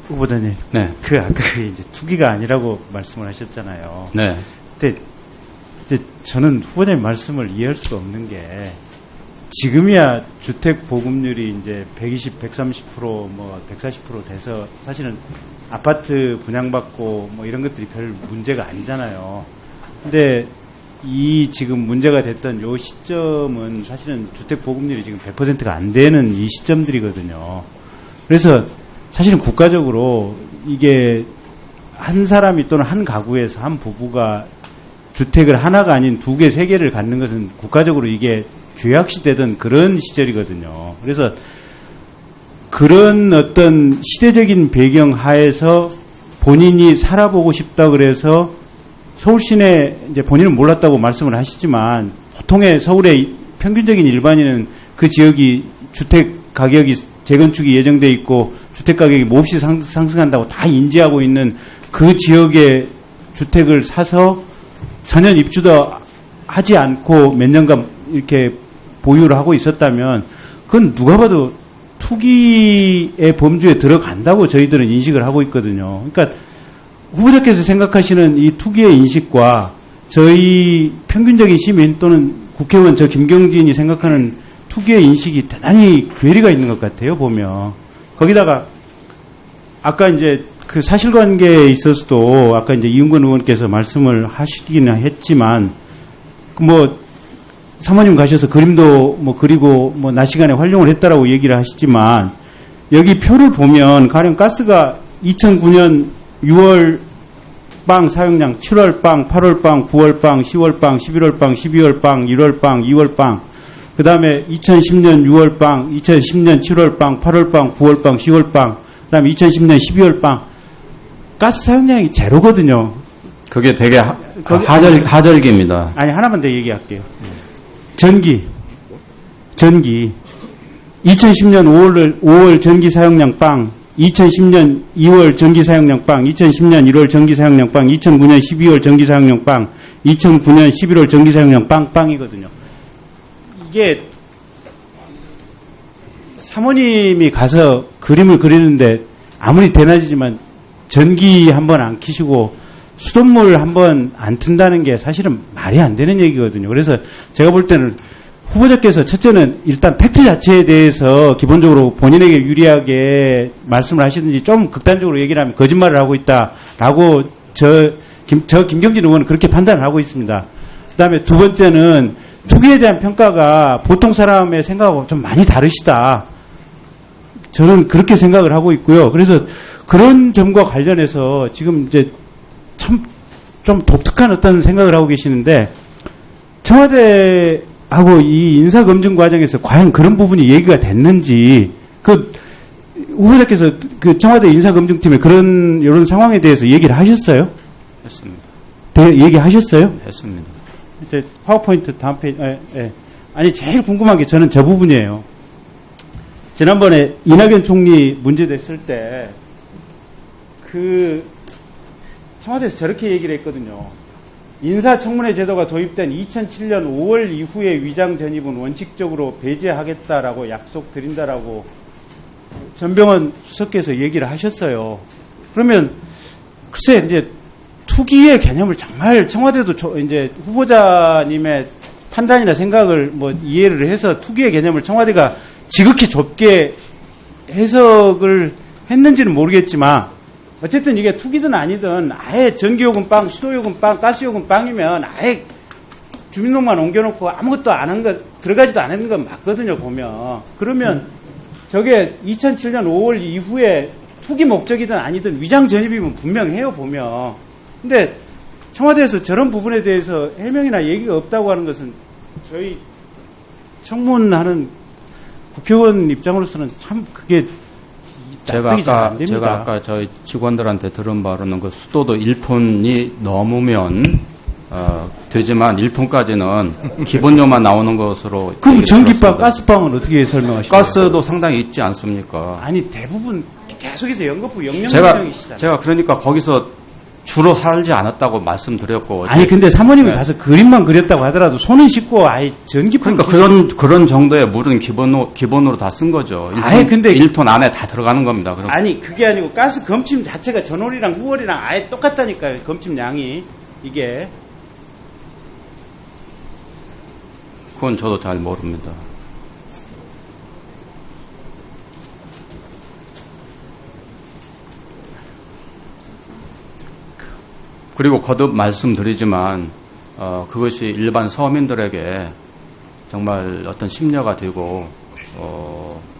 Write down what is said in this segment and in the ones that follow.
후보자님. 네. 아까 이제 투기가 아니라고 말씀을 하셨잖아요. 네. 근데 이제 저는 후보자님 말씀을 이해할 수가 없는 게 지금이야 주택 보급률이 이제 120, 130%, 뭐 140% 돼서 사실은 아파트 분양받고 뭐 이런 것들이 별 문제가 아니잖아요. 근데 이 지금 문제가 됐던 요 시점은 사실은 주택 보급률이 지금 100%가 안 되는 이 시점들이거든요. 그래서 사실은 국가적으로 이게 한 사람이 또는 한 가구에서 한 부부가 주택을 하나가 아닌 두 개, 세 개를 갖는 것은 국가적으로 이게 죄악시되던 그런 시절이거든요. 그래서 그런 어떤 시대적인 배경 하에서 본인이 살아보고 싶다 그래서 서울 시내 이제 본인은 몰랐다고 말씀을 하시지만 보통의 서울의 평균적인 일반인은 그 지역이 주택 가격이 재건축이 예정돼 있고 주택 가격이 몹시 상승한다고 다 인지하고 있는 그 지역의 주택을 사서 전혀 입주도 하지 않고 몇 년간 이렇게 보유를 하고 있었다면 그건 누가 봐도 투기의 범주에 들어간다고 저희들은 인식을 하고 있거든요. 그러니까 후보자께서 생각하시는 이 투기의 인식과 저희 평균적인 시민 또는 국회의원 저 김경진이 생각하는 투기의 인식이 대단히 괴리가 있는 것 같아요, 보면. 거기다가 아까 이제 그 사실관계에 있어서도 아까 이제 이은권 의원께서 말씀을 하시기는 했지만 뭐 사모님 가셔서 그림도 뭐 그리고 뭐 낮 시간에 활용을 했다라고 얘기를 하시지만 여기 표를 보면 가령 가스가 2009년 6월 빵 사용량 7월 빵, 8월 빵, 9월 빵, 10월 빵, 11월 빵, 12월 빵, 1월 빵, 2월 빵. 그 다음에 2010년 6월 빵, 2010년 7월 빵, 8월 빵, 9월 빵, 10월 빵. 그 다음에 2010년 12월 빵. 가스 사용량이 제로거든요. 그게 되게 하절기입니다. 아니, 하나만 더 얘기할게요. 전기. 2010년 5월 전기 사용량 빵. 2010년 2월 전기 사용량 빵, 2010년 1월 전기 사용량 빵, 2009년 12월 전기 사용량 빵, 2009년 11월 전기 사용량 빵이거든요. 이게 사모님이 가서 그림을 그리는데 아무리 대낮이지만 전기 한번 안 켜시고 수돗물 한번 안 튼다는 게 사실은 말이 안 되는 얘기거든요. 그래서 제가 볼 때는 후보자께서 첫째는 일단 팩트 자체에 대해서 기본적으로 본인에게 유리하게 말씀을 하시든지 좀 극단적으로 얘기를 하면 거짓말을 하고 있다라고 김경진 의원은 그렇게 판단을 하고 있습니다. 그다음에 두 번째는 투기에 대한 평가가 보통 사람의 생각하고 좀 많이 다르시다. 저는 그렇게 생각을 하고 있고요. 그래서 그런 점과 관련해서 지금 이제 참 좀 독특한 어떤 생각을 하고 계시는데 청와대하고 이 인사검증 과정에서 과연 그런 부분이 얘기가 됐는지 그 후보자께서 그 청와대 인사검증팀에 그런 이런 상황에 대해서 얘기를 하셨어요? 했습니다. 얘기하셨어요? 했습니다. 이제 파워포인트 다음 페이지. 아니 제일 궁금한 게 저는 저 부분이에요. 지난번에 이낙연 총리 문제됐을 때 그 청와대에서 저렇게 얘기를 했거든요. 인사청문회 제도가 도입된 2007년 5월 이후에 위장 전입은 원칙적으로 배제하겠다라고 약속드린다라고 전병헌 수석께서 얘기를 하셨어요. 그러면 글쎄 이제 투기의 개념을 정말 청와대도 이제 후보자님의 판단이나 생각을 뭐 이해를 해서 투기의 개념을 청와대가 지극히 좁게 해석을 했는지는 모르겠지만 어쨌든 이게 투기든 아니든 아예 전기요금 빵, 수도요금 빵, 가스요금 빵이면 아예 주민등록만 옮겨놓고 아무것도 안 한 것, 들어가지도 않은 건 맞거든요, 보면. 그러면 저게 2007년 5월 이후에 투기 목적이든 아니든 위장 전입이면 분명해요, 보면. 근데 청와대에서 저런 부분에 대해서 해명이나 얘기가 없다고 하는 것은 저희 청문하는 국회의원 입장으로서는 참 그게 제가 아까 저희 직원들한테 들은 바로는 그 수도도 1톤이 넘으면 되지만 1톤까지는 기본료만 나오는 것으로. 그럼 전기빵, 가스빵은 어떻게 설명하시나요? 가스도 상당히 있지 않습니까? 아니 대부분 계속해서 연거푸 영영영이시잖아요. 제가 그러니까 거기서 주로 살지 않았다고 말씀드렸고. 아니 근데 사모님이 네. 가서 그림만 그렸다고 하더라도 손은 씻고 아예 전기품 그러니까 그런 정도의 물은 기본으로 다 쓴 거죠. 아예 근데 1톤 안에 다 들어가는 겁니다. 그럼. 아니 그게 아니고 가스 검침 자체가 전월이랑 후월이랑 아예 똑같다니까요. 검침 양이 이게 그건 저도 잘 모릅니다. 그리고 거듭 말씀드리지만 그것이 일반 서민들에게 정말 어떤 심려가 되고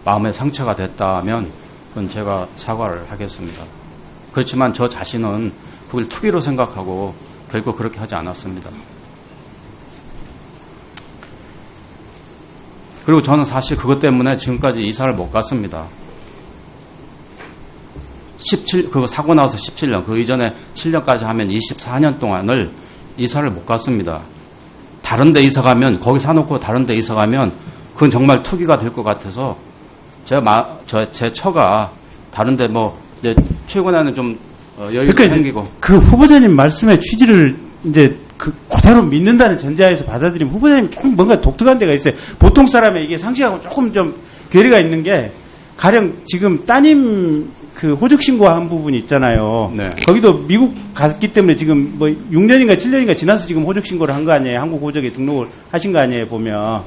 마음의 상처가 됐다면 그건 제가 사과를 하겠습니다. 그렇지만 저 자신은 그걸 투기로 생각하고 결코 그렇게 하지 않았습니다. 그리고 저는 사실 그것 때문에 지금까지 이사를 못 갔습니다. 그거 사고 나서 17년, 그 이전에 7년까지 하면 24년 동안을 이사를 못 갔습니다. 다른 데 이사 가면, 거기 사놓고 다른 데 이사 가면, 그건 정말 투기가 될 것 같아서, 제 처가 다른 데 이제 최근에는 좀 여유가 그러니까 생기고. 그 후보자님 말씀의 취지를 이제 그대로 믿는다는 전제하에서 받아들이면 후보자님 조금 뭔가 독특한 데가 있어요. 보통 사람의 이게 상식하고 조금 좀 괴리가 있는 게, 가령 지금 따님 그 호적 신고한 부분이 있잖아요. 네. 거기도 미국 갔기 때문에 지금 6년인가 7년인가 지나서 지금 호적 신고를 한 거 아니에요. 한국 호적에 등록을 하신 거 아니에요, 보면.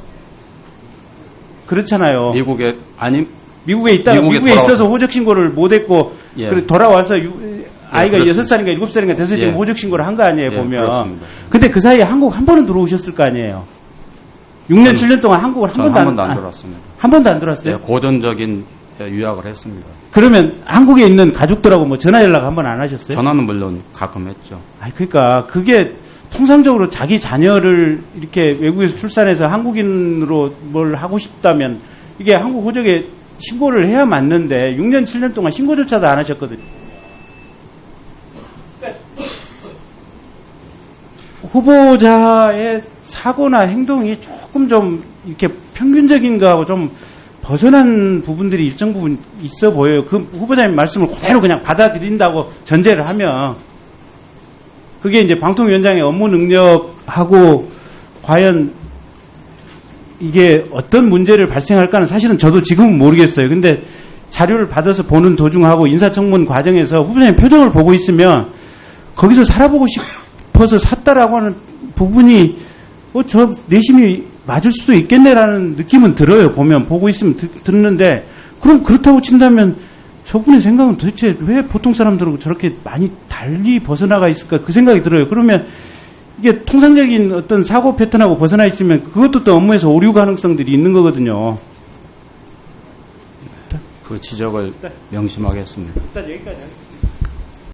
그렇잖아요. 미국에 있다가 미국에 있어서 호적 신고를 못 했고, 예. 그리고 돌아와서 아이가 그렇습니다. 6살인가 7살인가 돼서 지금 예. 호적 신고를 한 거 아니에요, 예, 보면. 그렇습니다. 근데 그 사이에 한국 한 번은 들어오셨을 거 아니에요. 6년, 7년 동안 한국을 한 번도 안 들어왔습니다. 한 번도 안 들어왔어요? 예, 고전적인 유학을 했습니다. 그러면 한국에 있는 가족들하고 전화 연락 한 번 안 하셨어요? 전화는 물론 가끔 했죠. 그러니까 그게 통상적으로 자기 자녀를 이렇게 외국에서 출산해서 한국인으로 뭘 하고 싶다면 이게 한국 호적에 신고를 해야 맞는데 6년, 7년 동안 신고조차도 안 하셨거든요. 후보자의 사고나 행동이 조금 좀 이렇게 평균적인 거하고 좀 벗어난 부분들이 일정 부분 있어 보여요. 그 후보자님 말씀을 그대로 그냥 받아들인다고 전제를 하면 그게 이제 방통위원장의 업무 능력하고 과연 이게 어떤 문제를 발생할까는 사실은 저도 지금은 모르겠어요. 근데 자료를 받아서 보는 도중하고 인사청문 과정에서 후보자님 표정을 보고 있으면 거기서 살아보고 싶어서 샀다라고 하는 부분이 저 내심이 맞을 수도 있겠네라는 느낌은 들어요. 보고 있으면 듣는데 그럼 그렇다고 친다면 저분의 생각은 도대체 왜 보통 사람들하고 저렇게 많이 달리 벗어나가 있을까 그 생각이 들어요. 그러면 이게 통상적인 어떤 사고 패턴하고 벗어나 있으면 그것도 또 업무에서 오류 가능성들이 있는 거거든요. 그 지적을 명심하겠습니다. 일단 여기까지 하겠습니다.